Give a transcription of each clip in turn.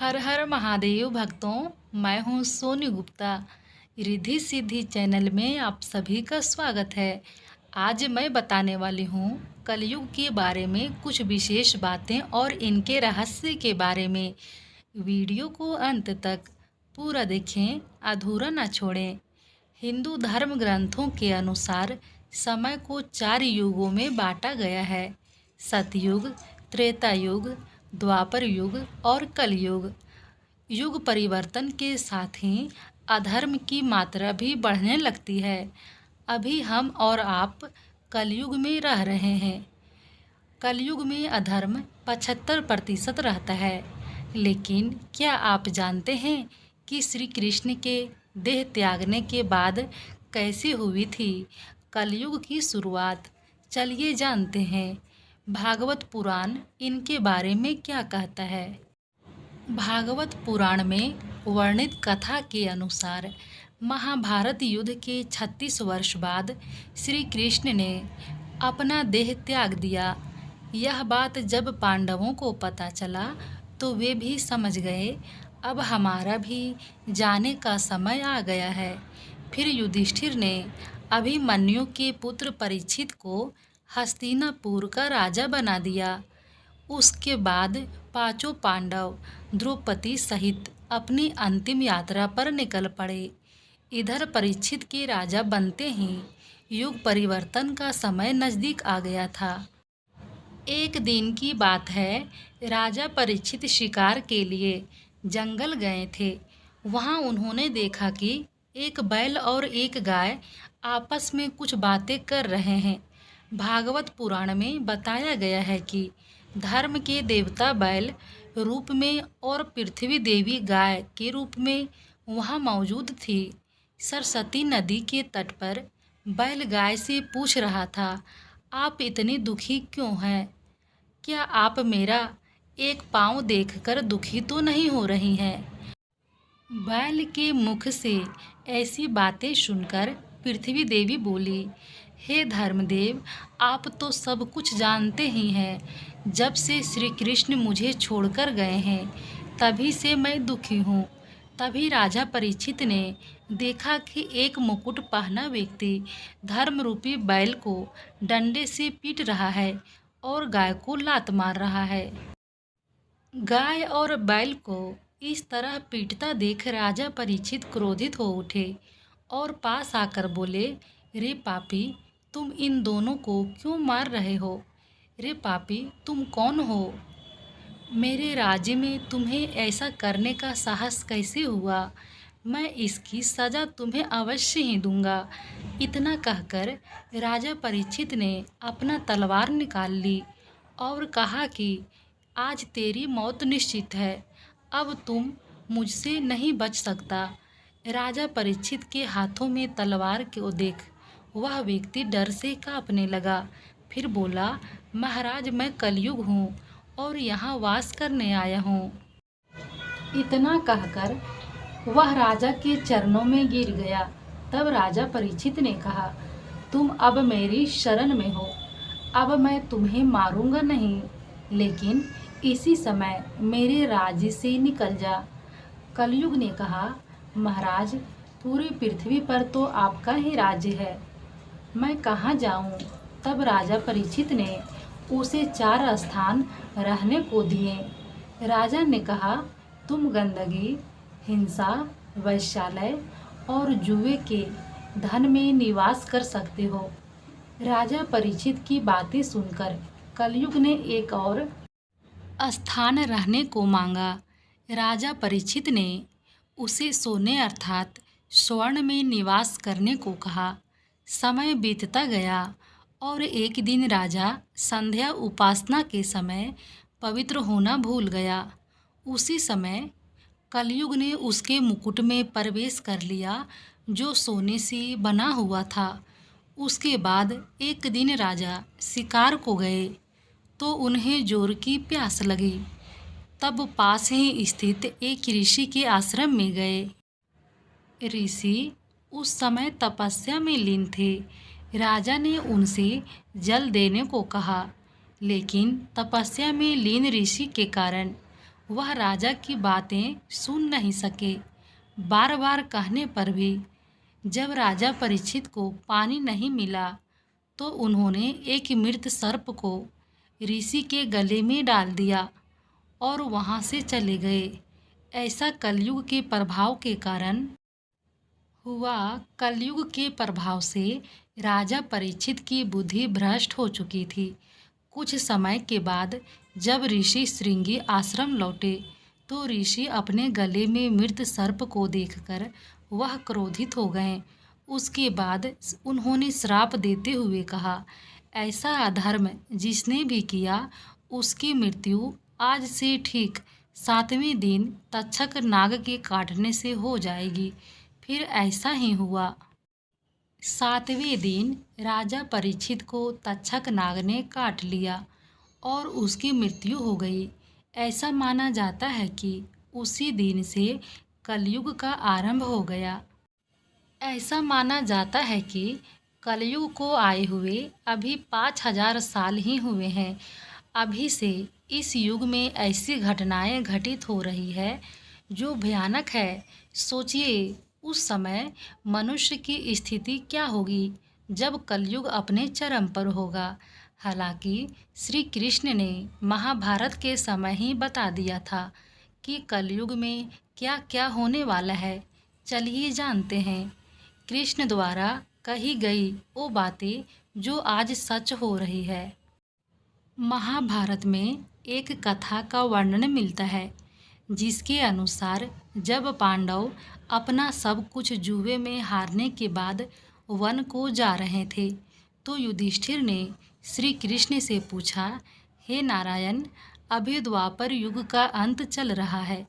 हर हर महादेव भक्तों, मैं हूँ सोनी गुप्ता। रिद्धि सिद्धि चैनल में आप सभी का स्वागत है। आज मैं बताने वाली हूँ कलयुग के बारे में कुछ विशेष बातें और इनके रहस्य के बारे में। वीडियो को अंत तक पूरा देखें, अधूरा ना छोड़ें। हिंदू धर्म ग्रंथों के अनुसार समय को 4 युगों में बांटा गया है: सतयुग, त्रेता युग, द्वापर युग और कलयुग। युग परिवर्तन के साथ ही अधर्म की मात्रा भी बढ़ने लगती है। अभी हम और आप कलयुग में रह रहे हैं। कलयुग में अधर्म 75% रहता है। लेकिन क्या आप जानते हैं कि श्री कृष्ण के देह त्यागने के बाद कैसे हुई थी कलयुग की शुरुआत? चलिए जानते हैं। भागवत पुराण इनके बारे में क्या कहता है। भागवत पुराण में वर्णित कथा के अनुसार महाभारत युद्ध के 36 वर्ष बाद श्री कृष्ण ने अपना देह त्याग दिया। यह बात जब पांडवों को पता चला तो वे भी समझ गए, अब हमारा भी जाने का समय आ गया है। फिर युधिष्ठिर ने अभिमन्यु के पुत्र परीक्षित को हस्तिनापुर का राजा बना दिया। उसके बाद पांचों पांडव द्रौपदी सहित अपनी अंतिम यात्रा पर निकल पड़े। इधर परीक्षित के राजा बनते ही युग परिवर्तन का समय नज़दीक आ गया था। एक दिन की बात है, राजा परीक्षित शिकार के लिए जंगल गए थे। वहां उन्होंने देखा कि एक बैल और एक गाय आपस में कुछ बातें कर रहे हैं। भागवत पुराण में बताया गया है कि धर्म के देवता बैल रूप में और पृथ्वी देवी गाय के रूप में वहां मौजूद थी। सरस्वती नदी के तट पर बैल गाय से पूछ रहा था, आप इतनी दुखी क्यों हैं? क्या आप मेरा एक पाँव देखकर दुखी तो नहीं हो रही हैं? बैल के मुख से ऐसी बातें सुनकर पृथ्वी देवी बोली, हे धर्मदेव, आप तो सब कुछ जानते ही हैं। जब से श्री कृष्ण मुझे छोड़कर गए हैं तभी से मैं दुखी हूँ। तभी राजा परीक्षित ने देखा कि एक मुकुट पहना व्यक्ति धर्म रूपी बैल को डंडे से पीट रहा है और गाय को लात मार रहा है। गाय और बैल को इस तरह पीटता देख राजा परीक्षित क्रोधित हो उठे और पास आकर बोले, रे पापी, तुम इन दोनों को क्यों मार रहे हो? रे पापी, तुम कौन हो? मेरे राज्य में तुम्हें ऐसा करने का साहस कैसे हुआ? मैं इसकी सज़ा तुम्हें अवश्य ही दूंगा। इतना कहकर राजा परीक्षित ने अपना तलवार निकाल ली और कहा कि आज तेरी मौत निश्चित है, अब तुम मुझसे नहीं बच सकता। राजा परीक्षित के हाथों में तलवार को देख वह व्यक्ति डर से कांपने लगा। फिर बोला, महाराज, मैं कलयुग हूँ और यहाँ वास करने आया हूँ। इतना कहकर वह राजा के चरणों में गिर गया। तब राजा परीक्षित ने कहा, तुम अब मेरी शरण में हो, अब मैं तुम्हें मारूंगा नहीं, लेकिन इसी समय मेरे राज्य से निकल जा। कलयुग ने कहा, महाराज, पूरी पृथ्वी पर तो आपका ही राज्य है, मैं कहाँ जाऊँ? तब राजा परीक्षित ने उसे 4 स्थान रहने को दिए। राजा ने कहा, तुम गंदगी, हिंसा, वैश्यालय और जुए के धन में निवास कर सकते हो। राजा परीक्षित की बातें सुनकर कलयुग ने एक और स्थान रहने को मांगा। राजा परीक्षित ने उसे सोने अर्थात स्वर्ण में निवास करने को कहा। समय बीतता गया और एक दिन राजा संध्या उपासना के समय पवित्र होना भूल गया। उसी समय कलयुग ने उसके मुकुट में प्रवेश कर लिया जो सोने से बना हुआ था। उसके बाद एक दिन राजा शिकार को गए तो उन्हें जोर की प्यास लगी। तब पास ही स्थित एक ऋषि के आश्रम में गए। ऋषि उस समय तपस्या में लीन थे। राजा ने उनसे जल देने को कहा, लेकिन तपस्या में लीन ऋषि के कारण वह राजा की बातें सुन नहीं सके। बार बार कहने पर भी जब राजा परीक्षित को पानी नहीं मिला तो उन्होंने एक मृत सर्प को ऋषि के गले में डाल दिया और वहां से चले गए। ऐसा कलयुग के प्रभाव के कारण हुआ। कलयुग के प्रभाव से राजा परीक्षित की बुद्धि भ्रष्ट हो चुकी थी। कुछ समय के बाद जब ऋषि श्रृंगी आश्रम लौटे तो ऋषि अपने गले में मृत सर्प को देखकर वह क्रोधित हो गए। उसके बाद उन्होंने श्राप देते हुए कहा, ऐसा अधर्म जिसने भी किया उसकी मृत्यु आज से ठीक 7वें दिन तक्षक नाग के काटने से हो जाएगी। फिर ऐसा ही हुआ। 7वें दिन राजा परीक्षित को तक्षक नाग ने काट लिया और उसकी मृत्यु हो गई। ऐसा माना जाता है कि उसी दिन से कलयुग का आरंभ हो गया। ऐसा माना जाता है कि कलयुग को आए हुए अभी 5000 साल ही हुए हैं। अभी से इस युग में ऐसी घटनाएं घटित हो रही है जो भयानक है। सोचिए उस समय मनुष्य की स्थिति क्या होगी जब कलयुग अपने चरम पर होगा। हालांकि श्री कृष्ण ने महाभारत के समय ही बता दिया था कि कलयुग में क्या क्या होने वाला है। चलिए जानते हैं कृष्ण द्वारा कही गई वो बातें जो आज सच हो रही है। महाभारत में एक कथा का वर्णन मिलता है जिसके अनुसार जब पांडव अपना सब कुछ जुए में हारने के बाद वन को जा रहे थे तो युधिष्ठिर ने श्री कृष्ण से पूछा, हे नारायण, अभी द्वापर युग का अंत चल रहा है,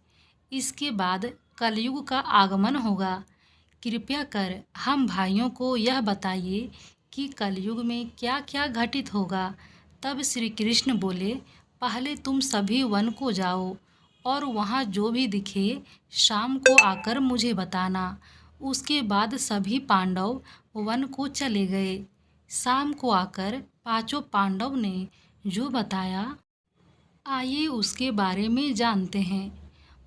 इसके बाद कलयुग का आगमन होगा। कृपया कर हम भाइयों को यह बताइए कि कलयुग में क्या क्या घटित होगा। तब श्री कृष्ण बोले, पहले तुम सभी वन को जाओ और वहाँ जो भी दिखे शाम को आकर मुझे बताना। उसके बाद सभी पांडव वन को चले गए। शाम को आकर पांचों पांडव ने जो बताया, आइए उसके बारे में जानते हैं।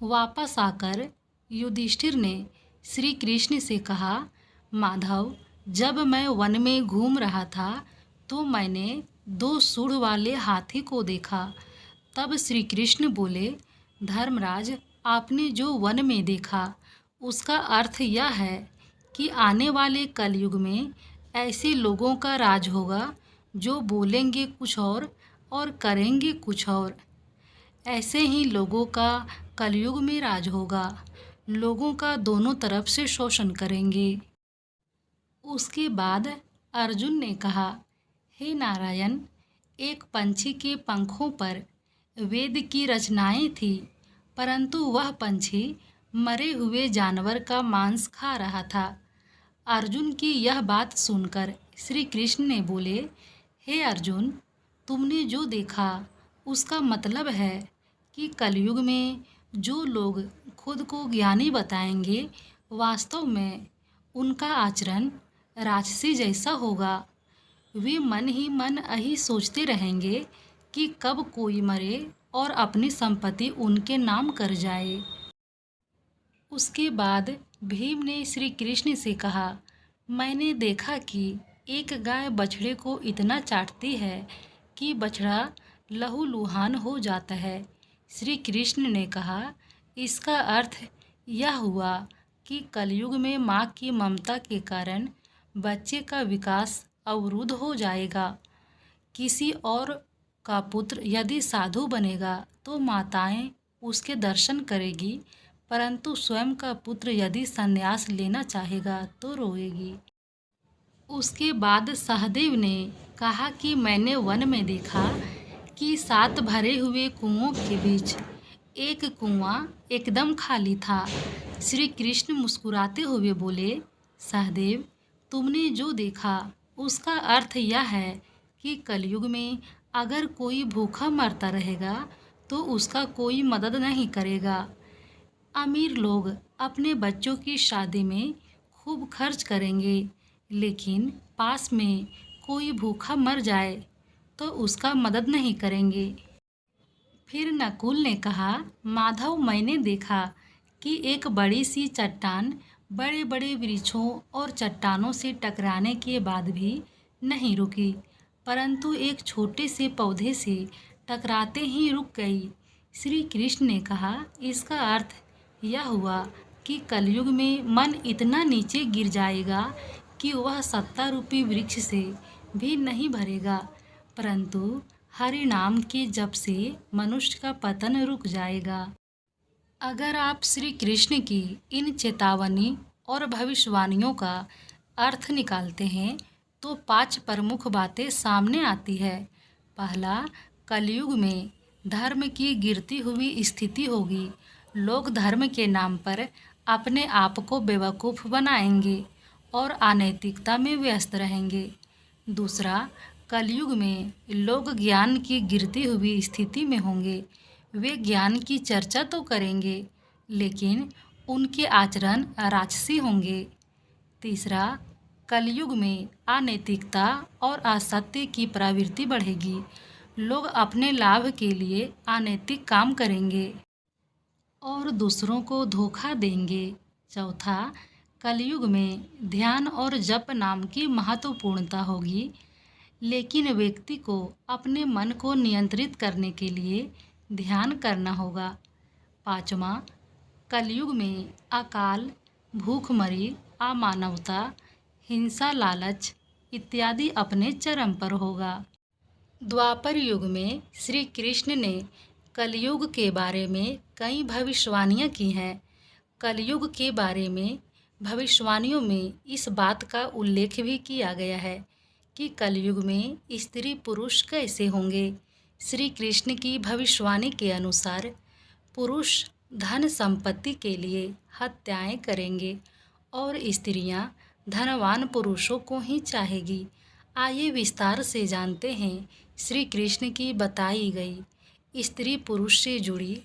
वापस आकर युधिष्ठिर ने श्री कृष्ण से कहा, माधव, जब मैं वन में घूम रहा था तो मैंने 2 सूंड वाले हाथी को देखा। तब श्री कृष्ण बोले, धर्मराज, आपने जो वन में देखा उसका अर्थ यह है कि आने वाले कलयुग में ऐसे लोगों का राज होगा जो बोलेंगे कुछ और करेंगे कुछ और। ऐसे ही लोगों का कलयुग में राज होगा। लोगों का दोनों तरफ से शोषण करेंगे। उसके बाद अर्जुन ने कहा, हे नारायण, एक पंछी के पंखों पर वेद की रचनाएं थी, परंतु वह पंछी मरे हुए जानवर का मांस खा रहा था। अर्जुन की यह बात सुनकर श्री कृष्ण ने बोले, हे अर्जुन, तुमने जो देखा उसका मतलब है कि कलयुग में जो लोग खुद को ज्ञानी बताएंगे वास्तव में उनका आचरण राक्षसी जैसा होगा। वे मन ही मन यही सोचते रहेंगे कि कब कोई मरे और अपनी संपत्ति उनके नाम कर जाए। उसके बाद भीम ने श्री कृष्ण से कहा, मैंने देखा कि एक गाय बछड़े को इतना चाटती है कि बछड़ा लहूलुहान हो जाता है। श्री कृष्ण ने कहा, इसका अर्थ यह हुआ कि कलयुग में माँ की ममता के कारण बच्चे का विकास अवरुद्ध हो जाएगा। किसी और का पुत्र यदि साधु बनेगा तो माताएं उसके दर्शन करेगी, परंतु स्वयं का पुत्र यदि संन्यास लेना चाहेगा तो रोएगी। उसके बाद सहदेव ने कहा कि मैंने वन में देखा कि 7 भरे हुए कुओं के बीच एक कुआं एकदम खाली था। श्री कृष्ण मुस्कुराते हुए बोले, सहदेव, तुमने जो देखा उसका अर्थ यह है कि कलयुग में अगर कोई भूखा मरता रहेगा तो उसका कोई मदद नहीं करेगा। अमीर लोग अपने बच्चों की शादी में खूब खर्च करेंगे, लेकिन पास में कोई भूखा मर जाए तो उसका मदद नहीं करेंगे। फिर नकुल ने कहा, माधव, मैंने देखा कि एक बड़ी सी चट्टान बड़े बड़े वृक्षों और चट्टानों से टकराने के बाद भी नहीं रुकी, परंतु एक छोटे से पौधे से टकराते ही रुक गई। श्री कृष्ण ने कहा, इसका अर्थ यह हुआ कि कलयुग में मन इतना नीचे गिर जाएगा कि वह 70 रूपी वृक्ष से भी नहीं भरेगा, परंतु हरि नाम के जप से मनुष्य का पतन रुक जाएगा। अगर आप श्री कृष्ण की इन चेतावनी और भविष्यवाणियों का अर्थ निकालते हैं तो 5 प्रमुख बातें सामने आती है। पहला, कलयुग में धर्म की गिरती हुई स्थिति होगी। लोग धर्म के नाम पर अपने आप को बेवकूफ़ बनाएंगे और अनैतिकता में व्यस्त रहेंगे। दूसरा, कलयुग में लोग ज्ञान की गिरती हुई स्थिति में होंगे। वे ज्ञान की चर्चा तो करेंगे, लेकिन उनके आचरण राजसी होंगे। तीसरा, कलयुग में अनैतिकता और असत्य की प्रवृत्ति बढ़ेगी। लोग अपने लाभ के लिए अनैतिक काम करेंगे और दूसरों को धोखा देंगे। चौथा, कलयुग में ध्यान और जप नाम की महत्वपूर्णता होगी, लेकिन व्यक्ति को अपने मन को नियंत्रित करने के लिए ध्यान करना होगा। पाँचवा, कलयुग में अकाल, भूखमरी, अमानवता, हिंसा, लालच इत्यादि अपने चरम पर होगा। द्वापर युग में श्री कृष्ण ने कलयुग के बारे में कई भविष्यवाणियाँ की हैं। कलयुग के बारे में भविष्यवाणियों में इस बात का उल्लेख भी किया गया है कि कलयुग में स्त्री पुरुष कैसे होंगे। श्री कृष्ण की भविष्यवाणी के अनुसार पुरुष धन संपत्ति के लिए हत्याएं करेंगे और स्त्रियां धनवान पुरुषों को ही चाहेगी। आइए विस्तार से जानते हैं श्री कृष्ण की बताई गई स्त्री पुरुष से जुड़ी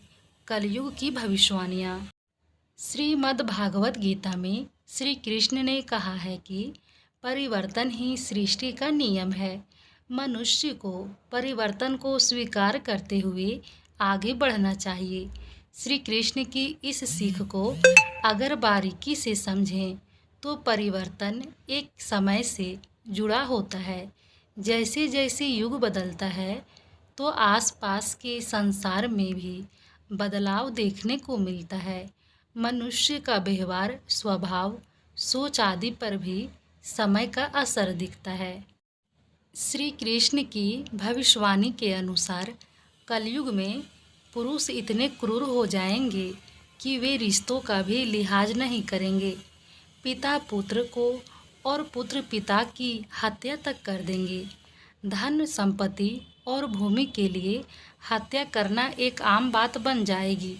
कलयुग की भविष्यवाणियाँ। श्रीमद् भागवत गीता में श्री कृष्ण ने कहा है कि परिवर्तन ही सृष्टि का नियम है। मनुष्य को परिवर्तन को स्वीकार करते हुए आगे बढ़ना चाहिए। श्री कृष्ण की इस सीख को अगर बारीकी से समझें तो परिवर्तन एक समय से जुड़ा होता है। जैसे जैसे युग बदलता है तो आसपास के संसार में भी बदलाव देखने को मिलता है। मनुष्य का व्यवहार, स्वभाव, सोच आदि पर भी समय का असर दिखता है। श्री कृष्ण की भविष्यवाणी के अनुसार कलयुग में पुरुष इतने क्रूर हो जाएंगे कि वे रिश्तों का भी लिहाज नहीं करेंगे। पिता पुत्र को और पुत्र पिता की हत्या तक कर देंगे। धन संपत्ति और भूमि के लिए हत्या करना एक आम बात बन जाएगी।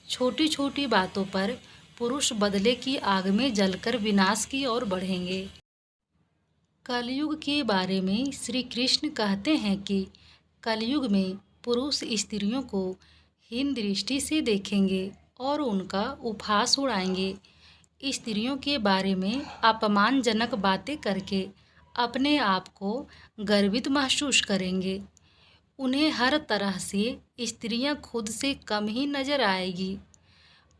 छोटी छोटी बातों पर पुरुष बदले की आग में जलकर विनाश की ओर बढ़ेंगे। कलयुग के बारे में श्री कृष्ण कहते हैं कि कलयुग में पुरुष स्त्रियों को हीन दृष्टि से देखेंगे और उनका उपहास उड़ाएंगे। स्त्रियों के बारे में अपमानजनक बातें करके अपने आप को गर्वित महसूस करेंगे। उन्हें हर तरह से स्त्रियां खुद से कम ही नजर आएगी।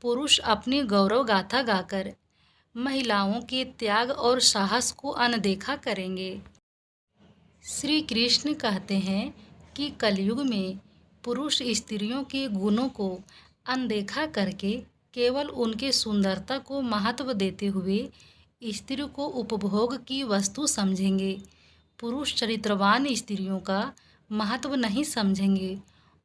पुरुष अपनी गौरव गाथा गाकर महिलाओं के त्याग और साहस को अनदेखा करेंगे। श्री कृष्ण कहते हैं कि कलयुग में पुरुष स्त्रियों के गुणों को अनदेखा करके केवल उनके सुंदरता को महत्व देते हुए स्त्री को उपभोग की वस्तु समझेंगे। पुरुष चरित्रवान स्त्रियों का महत्व नहीं समझेंगे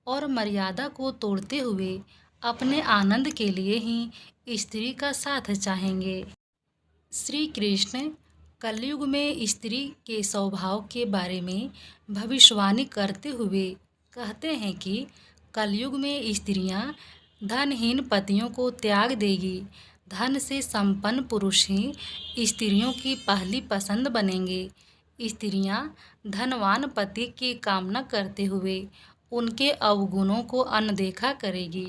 और मर्यादा को तोड़ते हुए अपने आनंद के लिए ही स्त्री का साथ चाहेंगे। श्री कृष्ण कलयुग में स्त्री के स्वभाव के बारे में भविष्यवाणी करते हुए कहते हैं कि कलयुग में स्त्रियां धनहीन पतियों को त्याग देगी। धन से संपन्न पुरुष ही स्त्रियों की पहली पसंद बनेंगे। स्त्रियां धनवान पति की कामना करते हुए उनके अवगुणों को अनदेखा करेगी।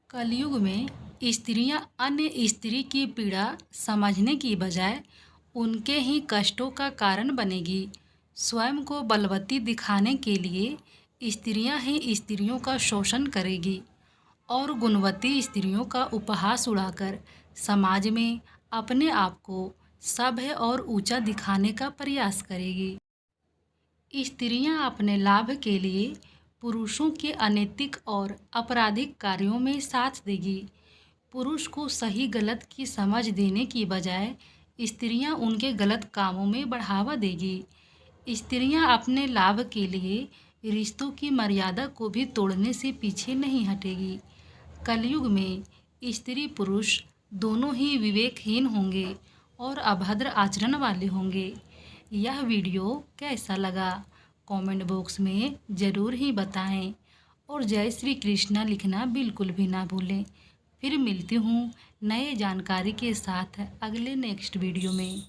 कलयुग में स्त्रियां अन्य स्त्री की पीड़ा समझने की बजाय उनके ही कष्टों का कारण बनेगी। स्वयं को बलवती दिखाने के लिए स्त्रियां ही स्त्रियों का शोषण करेगी और गुणवती स्त्रियों का उपहास उड़ाकर समाज में अपने आप को सभ्य और ऊंचा दिखाने का प्रयास करेगी। स्त्रियां अपने लाभ के लिए पुरुषों के अनैतिक और आपराधिक कार्यों में साथ देगी। पुरुष को सही गलत की समझ देने की बजाय स्त्रियां उनके गलत कामों में बढ़ावा देगी। स्त्रियां अपने लाभ के लिए रिश्तों की मर्यादा को भी तोड़ने से पीछे नहीं हटेगी। कलयुग में स्त्री पुरुष दोनों ही विवेकहीन होंगे और अभद्र आचरण वाले होंगे। यह वीडियो कैसा लगा कमेंट बॉक्स में ज़रूर ही बताएं और जय श्री कृष्णा लिखना बिल्कुल भी ना भूलें। फिर मिलती हूँ नए जानकारी के साथ अगले नेक्स्ट वीडियो में।